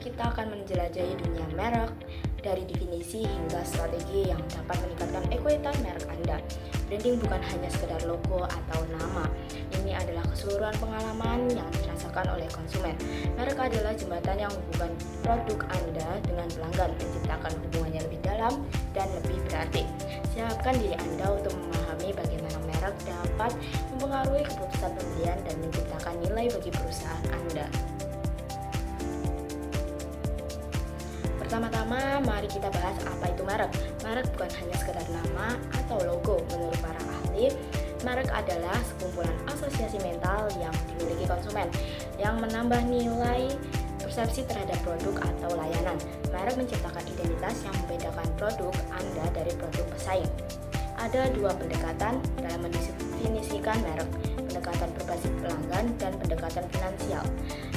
kita akan menjelajahi dunia merek dari definisi hingga strategi yang dapat meningkatkan ekuitas merek Anda. Branding bukan hanya sekedar logo atau nama. Ini adalah keseluruhan pengalaman yang dirasakan oleh konsumen. Merek adalah jembatan yang menghubungkan produk Anda dengan pelanggan, menciptakan hubungan yang lebih dalam dan lebih berarti. Siapkan diri Anda untuk memahami bagaimana merek dapat mempengaruhi keputusan pembelian dan menciptakan nilai bagi perusahaan Anda. Pertama-tama, mari kita bahas apa itu merek. Merek bukan hanya sekedar nama atau logo. Menurut para ahli, merek adalah sekumpulan asosiasi mental yang dimiliki konsumen yang menambah nilai persepsi terhadap produk atau layanan. Merek menciptakan identitas yang membedakan produk Anda dari produk pesaing. Ada dua pendekatan dalam mendefinisikan merek, pendekatan berbasis pelanggan dan pendekatan finansial.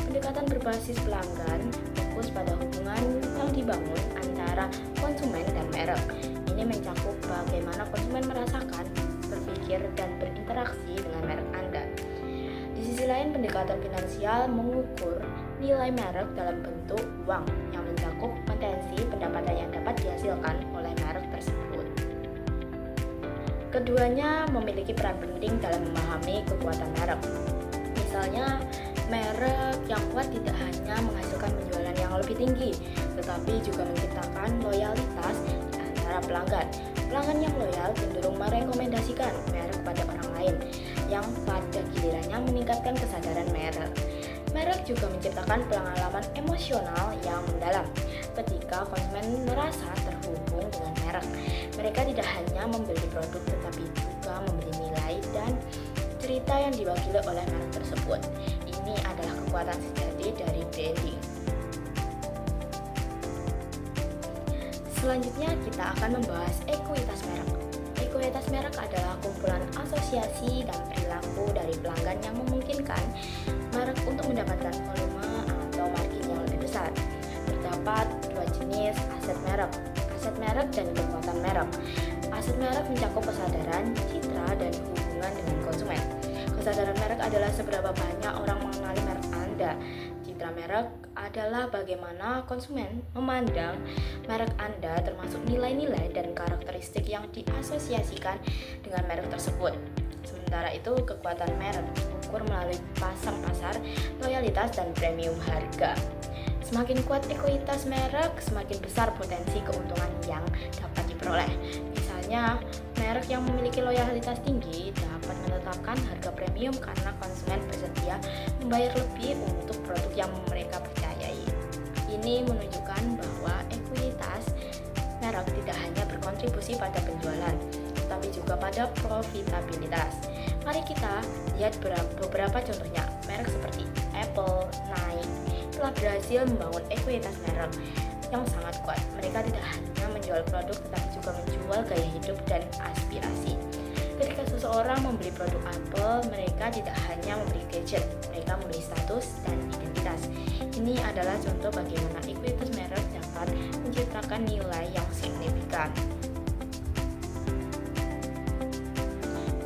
Pendekatan berbasis pelanggan fokus pada hubungan yang dibangun antara konsumen dan merek. Ini mencakup bagaimana konsumen merasakan, berpikir, dan berinteraksi dengan merek Anda. Di sisi lain, pendekatan finansial mengukur nilai merek dalam bentuk uang yang mencakup potensi pendapatan yang dapat dihasilkan oleh merek tersebut. Keduanya memiliki peran penting dalam memahami kekuatan merek. Misalnya, merek yang kuat tidak hanya menghasilkan penjualan yang lebih tinggi, tetapi juga menciptakan loyalitas di antara pelanggan. Pelanggan yang loyal cenderung merekomendasikan merek pada orang lain, yang pada gilirannya meningkatkan kesadaran merek. Merek juga menciptakan pengalaman emosional yang mendalam. Ketika konsumen merasa terhubung dengan merek, mereka tidak hanya membeli produk tetapi juga membeli nilai dan cerita yang diwakili oleh merek tersebut. Ini adalah kekuatan sejati dari branding. Selanjutnya kita akan membahas ekuitas merek. Ekuitas merek adalah kumpulan asosiasi dan perilaku dari pelanggan yang memungkinkan merek untuk mendapatkan volume atau margin yang lebih besar. Terdapat dua jenis aset merek dan kekuatan merek. Aset merek mencakup kesadaran, citra, dan hubungan dengan konsumen. Kesadaran merek adalah seberapa banyak orang mengenali merek Anda. Citra merek adalah bagaimana konsumen memandang merek Anda, termasuk nilai-nilai dan karakteristik yang diasosiasikan dengan merek tersebut. Sementara itu, kekuatan merek diukur melalui pasang pasar, loyalitas, dan premium harga. Semakin kuat ekuitas merek, semakin besar potensi keuntungan yang dapat diperoleh. Misalnya, merek yang memiliki loyalitas tinggi dapat menetapkan harga premium karena konsumen bersedia membayar lebih untuk produk yang mereka percayai. Ini menunjukkan bahwa ekuitas merek tidak hanya berkontribusi pada penjualan, tetapi juga pada profitabilitas. Mari kita lihat beberapa contohnya. Merek seperti Apple, Nike telah berhasil membangun ekuitas merek yang sangat kuat. Mereka tidak hanya menjual produk tetapi juga menjual gaya hidup dan aspirasi. Ketika seseorang membeli produk Apple, mereka tidak hanya membeli gadget, mereka membeli status dan identitas. Ini adalah contoh bagaimana ekuitas merek dapat menciptakan nilai yang signifikan.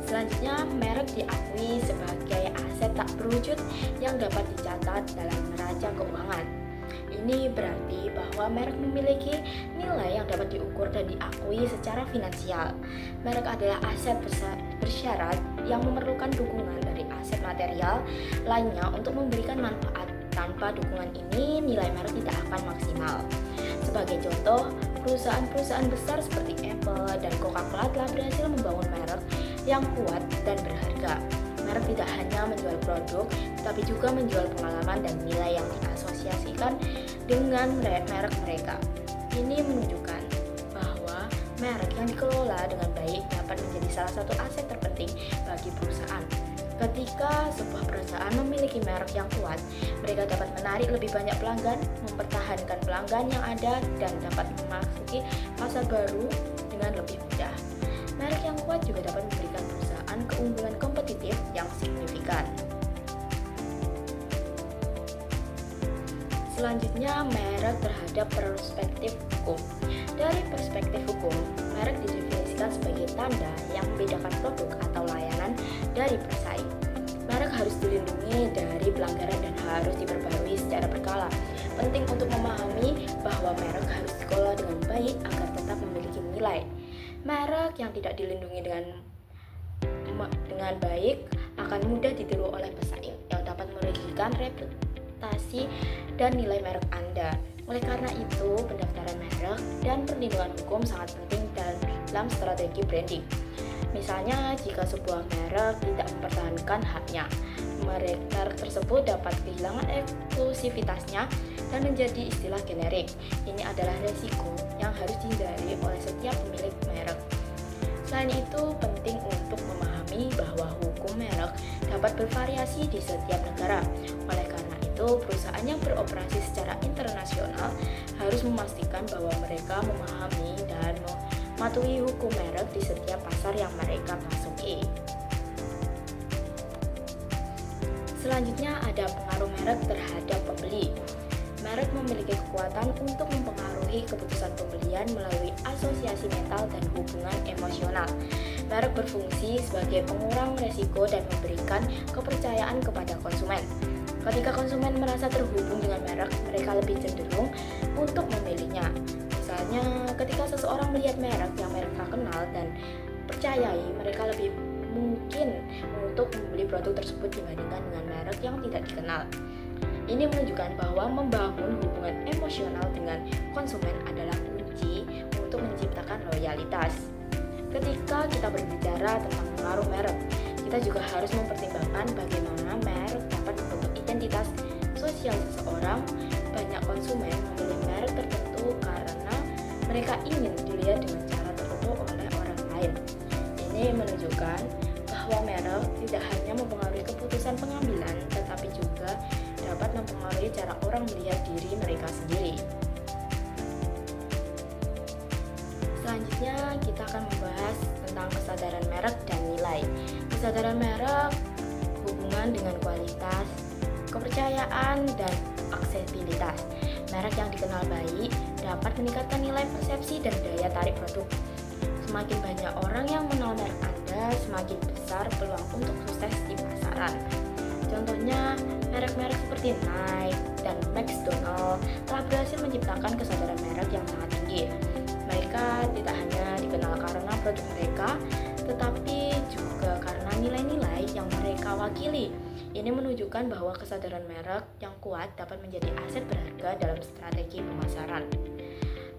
Selanjutnya, merek diakui sebagai aset tak berwujud yang dapat dicatat dalam neraca keuangan. Ini berarti bahwa merek memiliki nilai yang dapat diukur dan diakui secara finansial. Merek adalah aset bersyarat yang memerlukan dukungan dari aset material lainnya untuk memberikan manfaat. Tanpa dukungan ini, nilai merek tidak akan maksimal. Sebagai contoh, perusahaan-perusahaan besar seperti Apple dan Coca-Cola telah berhasil membangun merek yang kuat dan berharga. Merek tidak hanya menjual produk, tetapi juga menjual pengalaman dan nilai yang diasosiasikan dengan merek mereka. Ini menunjukkan bahwa merek yang dikelola dengan baik dapat menjadi salah satu aset terpenting bagi perusahaan. Ketika sebuah perusahaan memiliki merek yang kuat, mereka dapat menarik lebih banyak pelanggan, mempertahankan pelanggan yang ada, dan dapat memasuki pasar baru dengan lebih mudah. Merek yang kuat juga dapat memberikan perusahaan keunggulan kompetitif yang signifikan. Selanjutnya, merek terhadap perspektif hukum. Dari perspektif hukum, merek didefinisikan sebagai tanda yang membedakan produk atau layanan dari pesaing. Merek harus dilindungi dari pelanggaran dan harus diperbarui secara berkala. Penting untuk memahami bahwa merek harus dikelola dengan baik agar tetap memiliki nilai. Merek yang tidak dilindungi dengan baik akan mudah ditiru oleh pesaing yang dapat merugikan reputasi dan nilai merek Anda. Oleh karena itu, pendaftaran merek dan perlindungan hukum sangat penting dalam strategi branding. Misalnya, jika sebuah merek tidak mempertahankan haknya, merek tersebut dapat kehilangan eksklusivitasnya dan menjadi istilah generik. Ini adalah resiko yang harus dihindari oleh setiap pemilik merek. Selain itu, penting untuk memahami bahwa hukum merek dapat bervariasi di setiap negara. Oleh karena itu, perusahaan yang beroperasi secara internasional harus memastikan bahwa mereka memahami dan mematuhi hukum merek di setiap pasar yang mereka masuki. Selanjutnya ada pengaruh merek terhadap pembeli. Merek memiliki kekuatan untuk mempengaruhi keputusan pembelian melalui asosiasi mental dan hubungan emosional. Merek berfungsi sebagai pengurang resiko dan memberikan kepercayaan kepada konsumen. Ketika konsumen merasa terhubung dengan merek, mereka lebih cenderung untuk memilihnya. Misalnya, ketika seseorang melihat merek yang mereka kenal dan percayai, mereka lebih mungkin untuk membeli produk tersebut dibandingkan dengan merek yang tidak dikenal. Ini menunjukkan bahwa membangun hubungan emosional dengan konsumen adalah kunci untuk menciptakan loyalitas. Ketika kita berbicara tentang pengaruh merek, kita juga harus mempertimbangkan bagaimana merek dapat membentuk identitas sosial seseorang. Banyak konsumen memilih merek tertentu karena mereka ingin dilihat dengan cara tertentu oleh orang lain. Ini menunjukkan bahwa merek tidak hanya mempengaruhi keputusan pengambilan, tetapi juga dapat mempengaruhi cara orang melihat diri mereka sendiri. Selanjutnya, kita akan membahas tentang kesadaran merek dan nilai. Kesadaran merek hubungan dengan kualitas, kepercayaan, dan aksesibilitas. Merek yang dikenal baik dapat meningkatkan nilai persepsi dan daya tarik produk. Semakin banyak orang yang mengenal merek Anda, semakin besar peluang untuk sukses di pasaran. Contohnya, merek-merek seperti Nike dan McDonald telah berhasil menciptakan kesadaran merek yang sangat tinggi. Mereka tidak hanya dikenal karena produk mereka, tetapi juga karena nilai-nilai yang mereka wakili. Ini menunjukkan bahwa kesadaran merek yang kuat dapat menjadi aset berharga dalam strategi pemasaran.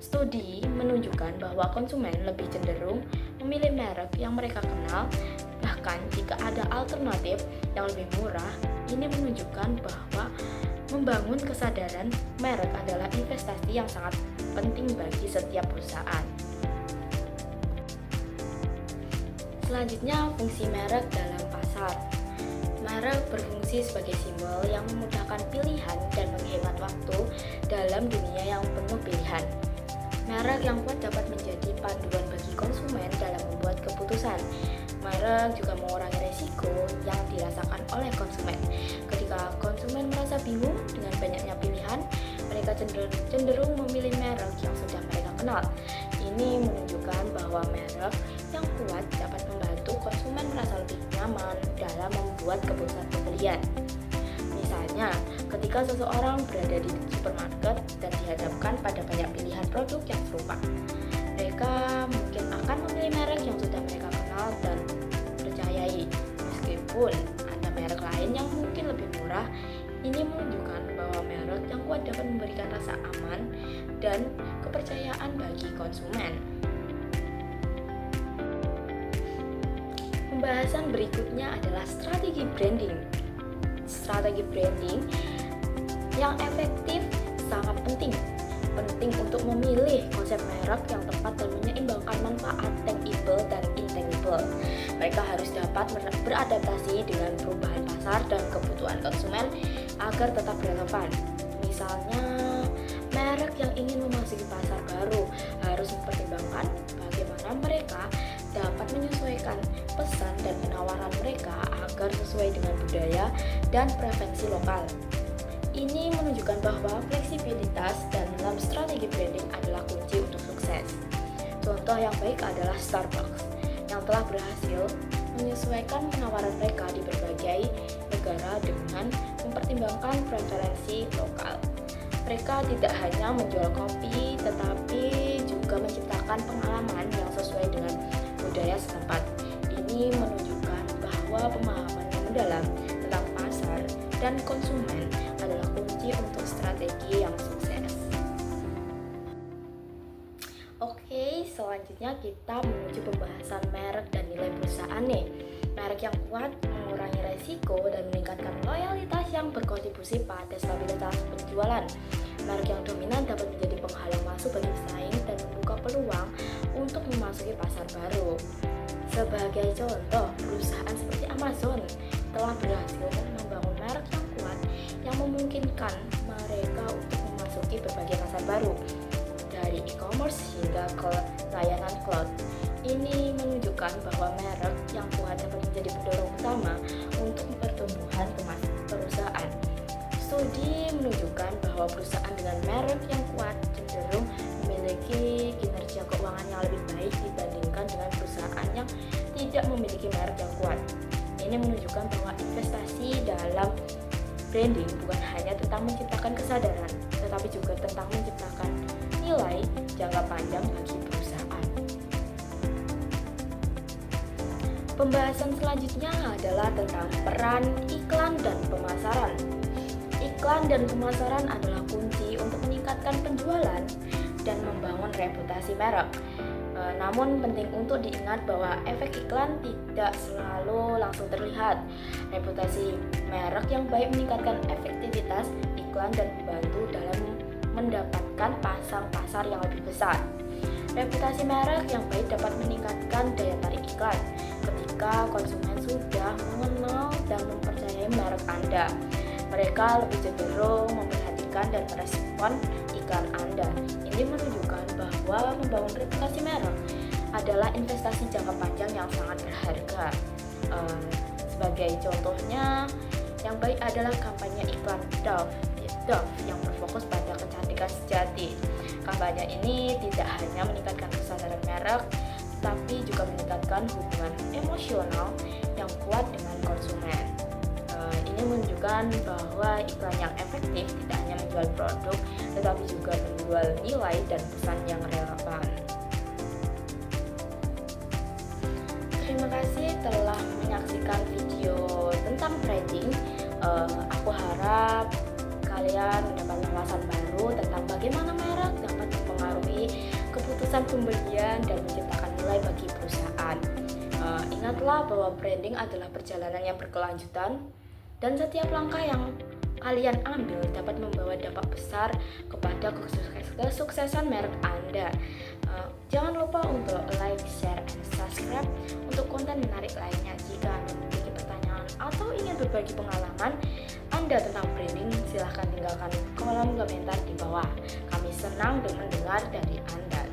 Studi menunjukkan bahwa konsumen lebih cenderung memilih merek yang mereka kenal, bahkan jika ada alternatif yang lebih murah. Ini menunjukkan bahwa membangun kesadaran merek adalah investasi yang sangat penting bagi setiap perusahaan. Selanjutnya, fungsi merek dalam pasar. Merek berfungsi sebagai simbol yang memudahkan pilihan dan menghemat waktu dalam dunia yang penuh pilihan. Merek yang kuat dapat menjadi panduan bagi konsumen dalam membuat keputusan. Merek juga mengurangi resiko yang dirasakan oleh konsumen. Ketika konsumen merasa bingung dengan banyaknya pilihan, mereka cenderung memilih merek yang sudah mereka kenal. Ini menunjukkan bahwa merek yang kuat dapat membantu konsumen merasa lebih nyaman dalam membuat keputusan pembelian. Misalnya, ketika seseorang berada di supermarket dan dihadapkan pada banyak pilihan produk yang serupa, mereka mungkin akan memilih merek yang sudah mereka kenal dan percayai. Meskipun ada merek lain yang mungkin lebih murah, ini menunjukkan bahwa merek yang kuat dapat memberikan rasa aman dan kepercayaan bagi konsumen. Pembahasan berikutnya adalah strategi branding. Strategi branding yang efektif sangat penting untuk memilih konsep merek yang tepat dan menyeimbangkan manfaat tangible dan intangible. Mereka harus dapat beradaptasi dengan perubahan pasar dan kebutuhan konsumen agar tetap relevan. Misalnya, merek yang ingin memasuki pasar baru harus mempertimbangkan bagaimana mereka dapat menyesuaikan pesan dan penawaran mereka agar sesuai dengan budaya dan preferensi lokal. Ini menunjukkan bahwa fleksibilitas dalam strategi branding adalah kunci untuk sukses. Contoh yang baik adalah Starbucks yang telah berhasil menyesuaikan penawaran mereka di berbagai negara dengan mempertimbangkan preferensi lokal. mereka tidak hanya menjual kopi, tetapi juga menciptakan pengalaman yang sesuai dengan budaya setempat. Ini menunjukkan bahwa pemahaman yang mendalam tentang pasar dan konsumen adalah kunci untuk strategi yang sukses. Oke, selanjutnya kita menuju pembahasan merek dan nilai perusahaan nih. Merek yang kuat mengurangi resiko dan meningkatkan loyalitas yang berkontribusi pada stabilitas penjualan. Merek yang dominan dapat menjadi penghalang masuk bagi pesaing dan membuka peluang untuk memasuki pasar baru. Sebagai contoh, perusahaan seperti Amazon telah berhasil membangun merek yang kuat yang memungkinkan mereka untuk memasuki berbagai pasar baru, dari e-commerce hingga ke layanan cloud. Ini menunjukkan bahwa merek yang kuat dapat menjadi pendorong utama untuk pertumbuhan perusahaan. Studi menunjukkan bahwa perusahaan dengan merek yang kuat cenderung memiliki kinerja keuangan yang lebih baik dibandingkan dengan perusahaan yang tidak memiliki merek yang kuat. Ini menunjukkan bahwa investasi dalam branding bukan hanya tentang menciptakan kesadaran, tetapi juga tentang menciptakan nilai jangka panjang bagi perusahaan. Pembahasan selanjutnya adalah tentang peran iklan dan pemasaran. Iklan dan pemasaran adalah kunci untuk meningkatkan penjualan dan membangun reputasi merek. Namun penting untuk diingat bahwa efek iklan tidak selalu langsung terlihat. Reputasi merek yang baik meningkatkan efektivitas iklan dan membantu dalam mendapatkan pasang pasar yang lebih besar. Reputasi merek yang baik dapat meningkatkan daya tarik iklan ketika konsumen sudah mengenal dan mempercayai merek Anda. Mereka lebih cenderung memperhatikan dan merespon iklan Anda. Ini menunjukkan bahwa membangun reputasi merek adalah investasi jangka panjang yang sangat berharga. Sebagai contohnya, yang baik adalah kampanye iklan Dove yang berfokus pada kecantikan sejati. Kampanye ini tidak hanya meningkatkan kesadaran merek, tapi juga meningkatkan hubungan emosional yang kuat dengan konsumen. Ini menunjukkan bahwa iklan yang efektif tidak hanya menjual produk, tetapi juga menjual nilai dan pesan yang relevan. Terima kasih telah menyaksikan video tentang branding. Aku harap kalian mendapat wawasan baru tentang bagaimana merek dapat mempengaruhi keputusan pembelian dan menciptakan nilai bagi perusahaan. Ingatlah bahwa branding adalah perjalanan yang berkelanjutan dan setiap langkah yang kalian ambil dapat membawa dampak besar kepada kesuksesan merek Anda. Jangan lupa untuk like, share, and subscribe untuk konten menarik lainnya. Jika Anda memiliki pertanyaan atau ingin berbagi pengalaman Anda tentang branding, silahkan tinggalkan kolom komentar di bawah. Kami senang mendengar dari Anda.